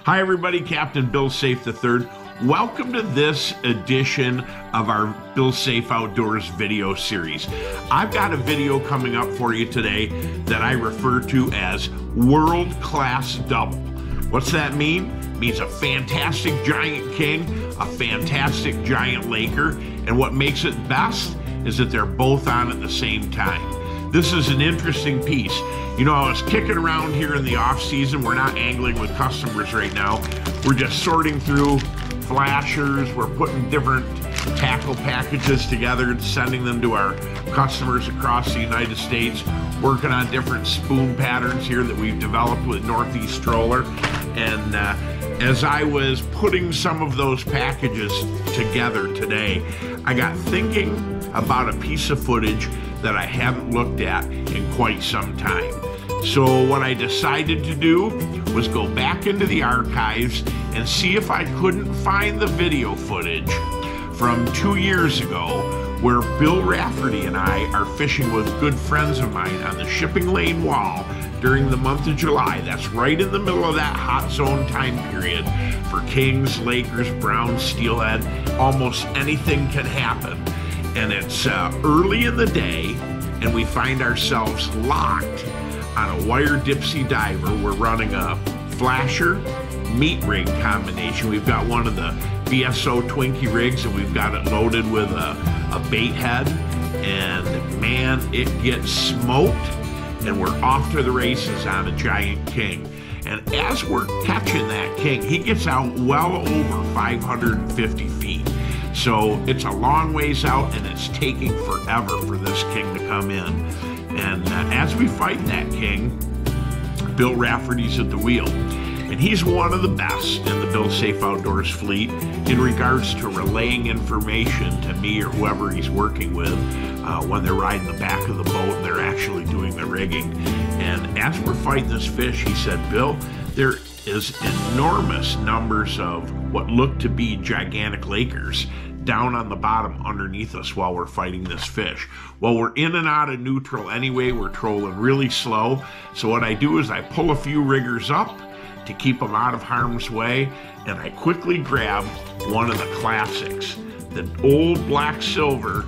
Hi everybody, Captain Bill Saiff III. Welcome to this edition of our Bill Saiff Outdoors video series. I've got a video coming up for you today that I refer to as world-class double. What's that mean? It means a fantastic giant king, a fantastic giant laker, and what makes it best is that they're both on at the same time. This is an interesting piece. You know, I was kicking around here in the off season. We're not angling with customers right now. We're just sorting through flashers. We're putting different tackle packages together and sending them to our customers across the United States, working on different spoon patterns here that we've developed with Northeast Troller. And as I was putting some of those packages together today, I got thinking about a piece of footage that I haven't looked at in quite some time. So what I decided to do was go back into the archives and see if I couldn't find the video footage from 2 years ago where Bill Rafferty and I are fishing with good friends of mine on the shipping lane wall during the month of July. That's right in the middle of that hot zone time period for kings, lakers, browns, steelhead. Almost anything can happen. And it's early in the day, and we find ourselves locked on a wire dipsy diver. We're running a flasher meat rig combination. We've got one of the BSO Twinkie rigs, and we've got it loaded with a bait head. And man, it gets smoked, and we're off to the races on a giant king. And as we're catching that king, he gets out well over 550 feet. So it's a long ways out, and it's taking forever for this king to come in. And as we fight that king, Bill Rafferty's at the wheel. And he's one of the best in the Bill Saiff Outdoors fleet in regards to relaying information to me or whoever he's working with when they're riding the back of the boat and they're actually doing the rigging. And as we're fighting this fish, he said, Bill, there is enormous numbers of what look to be gigantic lakers down on the bottom underneath us while we're fighting this fish. Well, we're in and out of neutral anyway. We're trolling really slow. So what I do is I pull a few riggers up to keep them out of harm's way, and I quickly grab one of the classics, the old black silver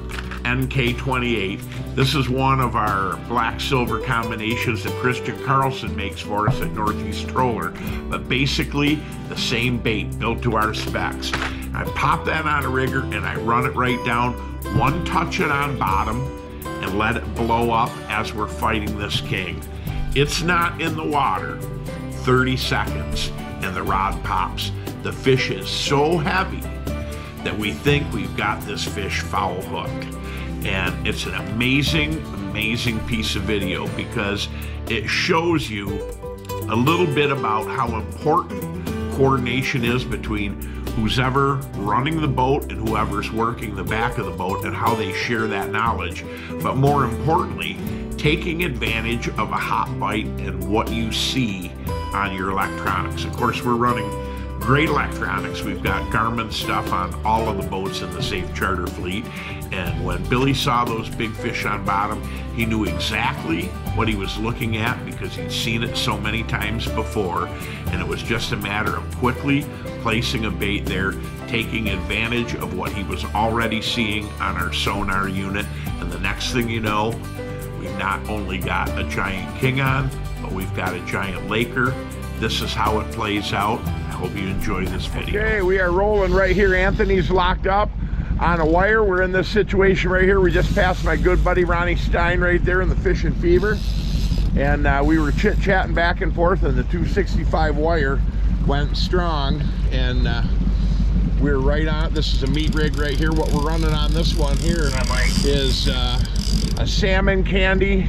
NK28. This is one of our black silver combinations that Christian Carlson makes for us at Northeast Troller, but basically the same bait built to our specs. I pop that on a rigger and I run it right down, one touch it on bottom, and let it blow up as we're fighting this king. It's not in the water 30 seconds and the rod pops. The fish is so heavy that we think we've got this fish foul hooked. And it's an amazing, amazing piece of video because it shows you a little bit about how important coordination is between who's ever running the boat and whoever's working the back of the boat and how they share that knowledge. But more importantly, taking advantage of a hot bite and what you see on your electronics. Of course, we're running great electronics. We've got Garmin stuff on all of the boats in the Saiff charter fleet. And when Billy saw those big fish on bottom, he knew exactly what he was looking at because he'd seen it so many times before. And it was just a matter of quickly placing a bait there, taking advantage of what he was already seeing on our sonar unit. And the next thing you know, we've not only got a giant king on, but we've got a giant laker. This is how it plays out. I hope you enjoy this video. Okay, we are rolling right here. Anthony's locked up on a wire. We're in this situation right here. We just passed my good buddy Ronnie Stein right there in the Fishing Fever. And we were chit-chatting back and forth, and the 265 wire went strong. And we're right on. This is a meat rig right here. What we're running on this one here is a salmon candy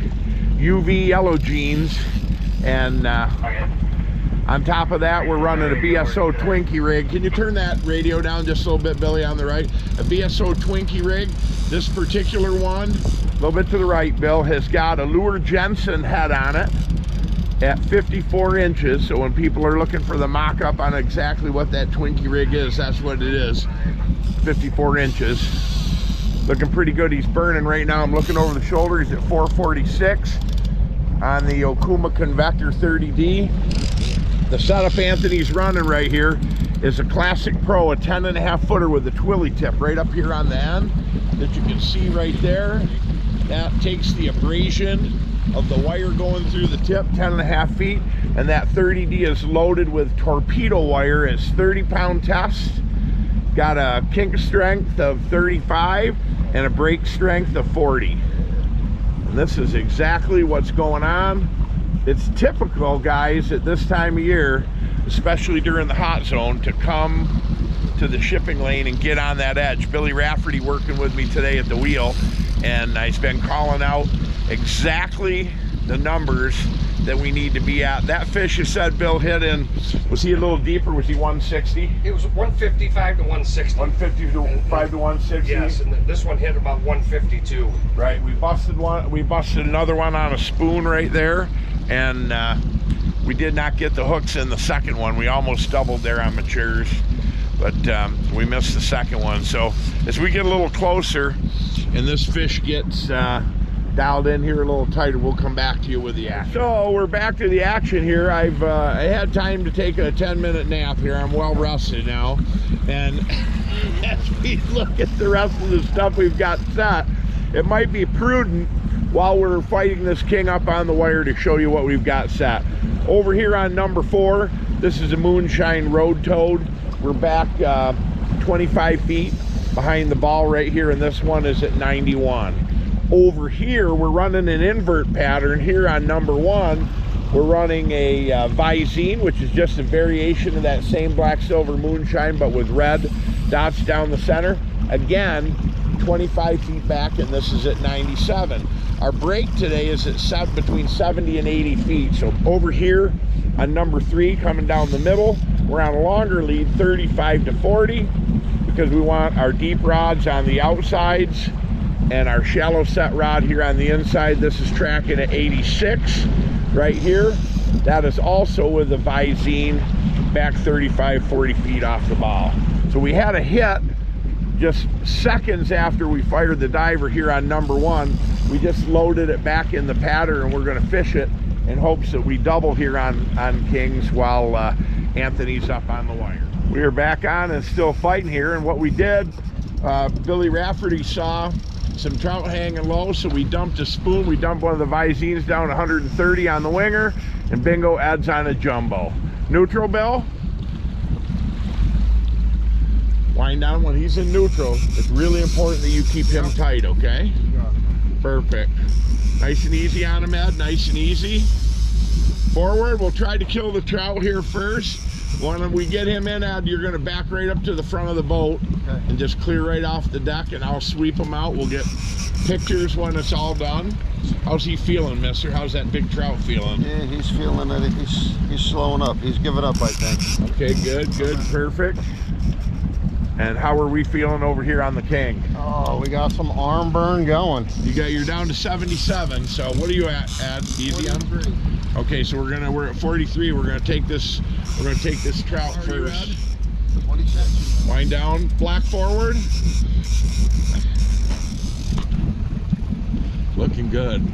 UV yellow jeans. And on top of that, we're running a BSO Twinkie rig. Can you turn that radio down just a little bit, Billy, on the right? A BSO Twinkie rig. This particular one, a little bit to the right, Bill, has got a Lure Jensen head on it at 54 inches. So when people are looking for the mock-up on exactly what that Twinkie rig is, that's what it is, 54 inches. Looking pretty good. He's burning right now. I'm looking over the shoulder. He's at 446 on the Okuma Convector 30D. The setup Anthony's running right here is a Classic Pro, a 10.5 footer with a twilly tip right up here on the end that you can see right there. That takes the abrasion of the wire going through the tip, 10.5 feet, and that 30D is loaded with torpedo wire. It's 30-pound test, got a kink strength of 35 and a break strength of 40. And this is exactly what's going on. It's typical, guys, at this time of year, especially during the hot zone, to come to the shipping lane and get on that edge. Billy Rafferty working with me today at the wheel, and I've been calling out exactly the numbers that we need to be at. That fish, you said, Bill, hit in, was he a little deeper? Was he 160? It was 155 to 160. 155 to 160? Yes, and this one hit about 152. Right, we busted another one on a spoon right there, and we did not get the hooks in the second one. We almost doubled there on matures, but we missed the second one. So as we get a little closer and this fish gets dialed in here a little tighter, we'll come back to you with the action. So we're back to the action here. I had time to take a 10-minute nap here. I'm well rested now, and as we look at the rest of the stuff we've got set, it might be prudent while we're fighting this king up on the wire to show you what we've got set. Over here on number 4, this is a Moonshine Road Toad. We're back 25 feet behind the ball right here, and this one is at 91. Over here, we're running an invert pattern. Here on number 1, we're running a Visine, which is just a variation of that same black silver moonshine, but with red dots down the center. Again, 25 feet back, and this is at 97. Our break today is at between 70 and 80 feet. So over here on number 3, coming down the middle, we're on a longer lead, 35 to 40, because we want our deep rods on the outsides and our shallow set rod here on the inside. This is tracking at 86 right here. That is also with the Visine, back 35, 40 feet off the ball. So we had a hit just seconds after we fired the diver here on number 1. We just loaded it back in the pattern, and we're going to fish it in hopes that we double here on kings while Anthony's up on the wire. We are back on and still fighting here, and what we did, Billy Rafferty saw some trout hanging low, so we dumped a spoon. We dumped one of the Visines down 130 on the winger, and bingo, Ed's on a jumbo. Neutral, Bill? Wind down when he's in neutral. It's really important that you keep him tight, okay? Perfect. Nice and easy on him, Ed. Nice and easy. Forward. We'll try to kill the trout here first. When we get him in, Ed, you're going to back right up to the front of the boat, okay, and just clear right off the deck, and I'll sweep him out. We'll get pictures when it's all done. How's he feeling, mister? How's that big trout feeling? Yeah, he's feeling it. He's slowing up. He's giving up, I think. Okay, good, perfect. And how are we feeling over here on the king? Oh, we got some arm burn going. You're down to 77. So what are you at? Easy on? 43. Okay, so we're at 43. We're gonna take this trout first. 26. Wind down, black forward. Looking good.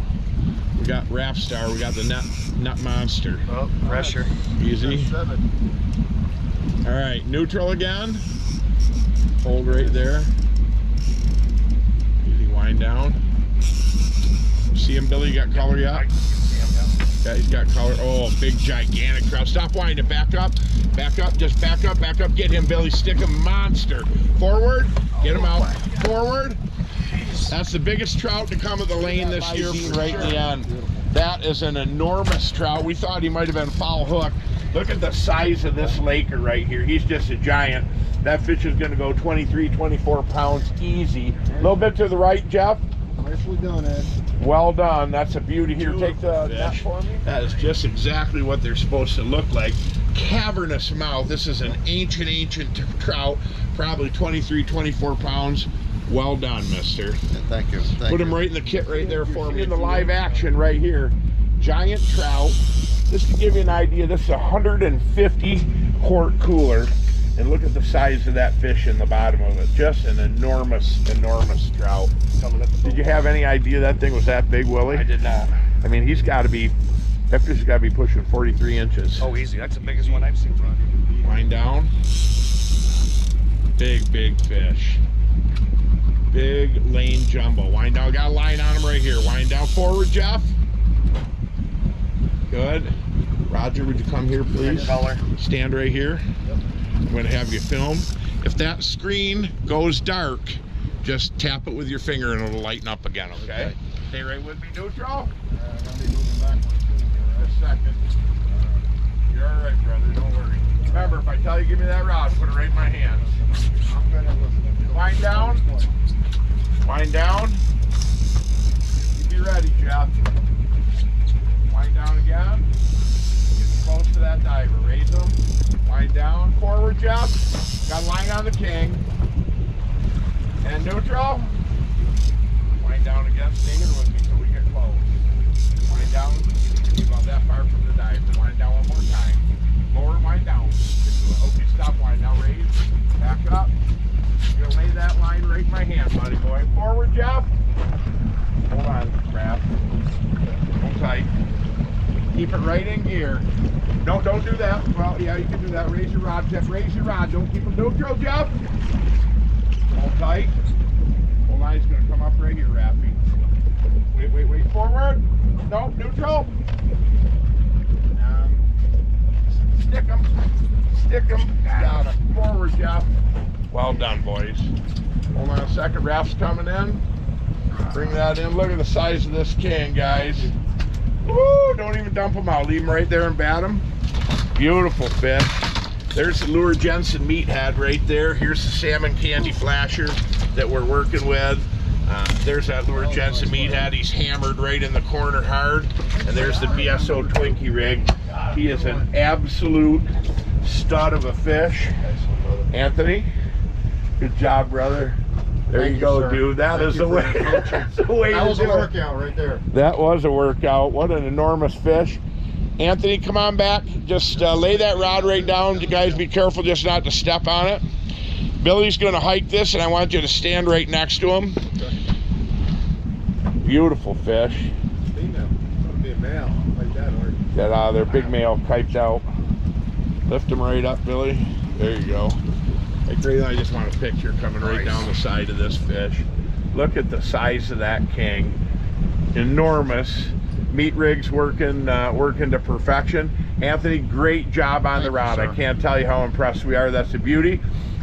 We got Rap Star. We got the nut monster. Oh, pressure. Easy. 7. All right, neutral again. Hold right there. Easy, wind down. See him, Billy? You got color yet? I can see him, Yeah, he's got color. Oh, big, gigantic trout. Stop winding. Back up. Back up. Just back up. Back up. Get him, Billy. Stick him. Monster. Forward. Get him out. Forward. That's the biggest trout to come of the lane this year. Right in the end. That is an enormous trout. We thought he might have been foul hook. Look at the size of this laker right here. He's just a giant. That fish is going to go 23, 24 pounds easy. A little bit to the right, Jeff. Nicely done, Ed. Well done. That's a beauty. Here, take the net for me. That is just exactly what they're supposed to look like. Cavernous mouth. This is an ancient trout, probably 23, 24 pounds. Well done, mister. Yeah, thank you. Put him right in the kit right there for me. In the live action right here. Giant trout. Just to give you an idea, this is a 150 quart cooler. And look at the size of that fish in the bottom of it. Just an enormous trout. Did you have any idea that thing was that big, Willie? I did not. I mean, he's got to be That fish has got to be pushing 43 inches. Oh, easy. That's the biggest one I've seen. Wind down. Big fish. Big lane jumbo. Wind down. Got a line on him right here. Wind down forward, Jeff. Good. Roger, would you come here, please? Stand right here. Yep. I'm going to have you film. If that screen goes dark, just tap it with your finger and it'll lighten up again, okay? Stay right with me, neutral. I'm gonna be moving backwards. Just a second. You're all right, brother. Don't worry. Remember, if I tell you give me that rod, put it right in my hands. I'm gonna listen. Wind down. Wind down. You be ready, Jeff. Wind down again. Get close to that diver. Raise them. Wind down. Forward, Jeff. Got a line on the king. And neutral. Wind down again. Stay here with me till we get close. Wind down. Be about that far from the diver. Wind down one more time. Lower, wind down. Okay, stop. Wind now. Raise. Back up. You're gonna lay that line right in my hand, buddy boy. Forward, Jeff. Hold on, Raph. Hold tight. Keep it right in gear. No, don't do that. Well, yeah, you can do that. Raise your rod, Jeff. Raise your rod. Don't keep them neutral, Jeff. Hold tight. Hold line's gonna come up right here, Raffy. Wait. Forward. No, neutral. Stick them. Stick them. Got it. Forward, Jeff. Well done, boys. Hold on a second. Raph's coming in. Bring that in. Look at the size of this can, guys. Woo! Don't even dump them out. Leave them right there and bat them. Beautiful fish. There's the Lure Jensen meathead right there. Here's the salmon candy flasher that we're working with. There's that Lure Jensen meathead. He's hammered right in the corner hard. And there's the BSO Twinkie rig. He is an absolute stud of a fish. Anthony, good job, brother. There you go, dude. That is the way. That's the way. That was a workout right there. That was a workout. What an enormous fish. Anthony, come on back. Just lay that rod right down. You guys be careful just not to step on it. Billy's going to hike this, and I want you to stand right next to him. Okay. Beautiful fish. Female. It's going to be a male like that, or get out of there. Big male, kiped out. Lift him right up, Billy. There you go. Hey, Grayson, I just want a picture coming right down the side of this fish. Look at the size of that king. Enormous. Meat rig's working to perfection. Anthony, great job on the rod. I can't tell you how impressed we are. That's a beauty.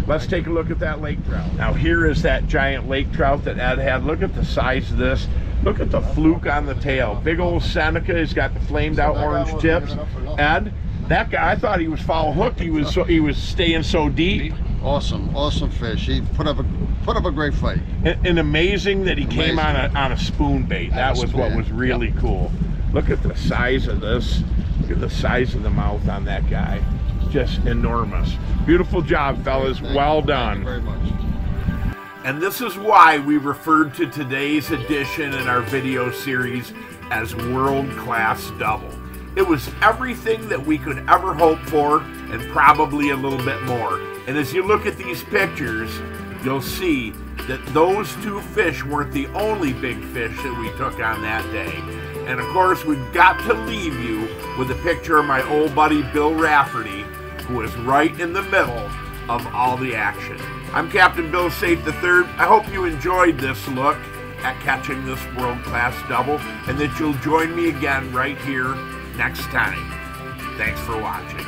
Let's take a look at that lake trout. Now here is that giant lake trout that Ed had. Look at the size of this. Look at the fluke on the tail. Big old Seneca. He's got the flamed out orange tips. Ed, that guy, I thought he was foul hooked. He was staying so deep. Awesome fish. He put up a great fight. And amazing that he came on a spoon bait. That was what was really cool. Look at the size of this. Look at the size of the mouth on that guy. Just enormous. Beautiful job, fellas. Well done. Thank you very much. And this is why we referred to today's edition in our video series as World Class Double. It was everything that we could ever hope for, and probably a little bit more. And as you look at these pictures, you'll see that those two fish weren't the only big fish that we took on that day. And of course, we've got to leave you with a picture of my old buddy Bill Rafferty, who is right in the middle of all the action. I'm Captain Bill Saiff III. I hope you enjoyed this look at catching this world-class double, and that you'll join me again right here next time. Thanks for watching.